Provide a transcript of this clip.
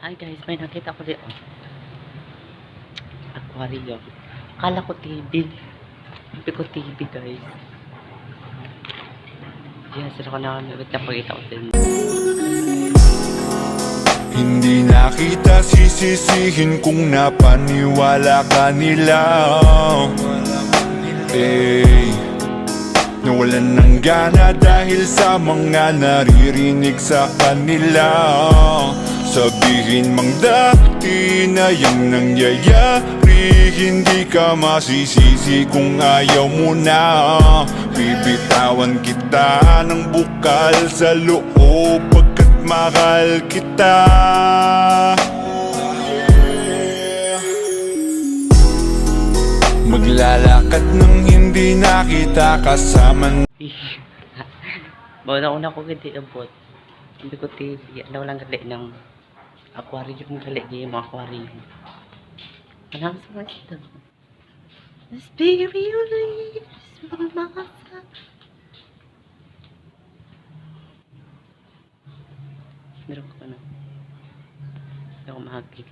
Hi guys, may nakita ko dito. Aquarium. Akala ko TV. Sabi ko TV guys. Yan, sila ko na napakita ko din. Hindi na kita sisisihin kung napaniwala ka nila. Nawalan ng gana dahil sa mga naririnig sa kanila. Sabihin mang dati na yung nangyayari, hindi ka masisisi kung ayaw mo na. Bibitawan kita ng bukal sa loob pagkat mahal kita. Maglalakad nang hindi na kita kasama. Bawa na ko hindi abot. Hindi ko TV. Ano lang gali ng aquarium. Gali niya yung aquarium. Anong sa ito? Let's be really sumasa. Meron ko na. Hindi ako mahagig.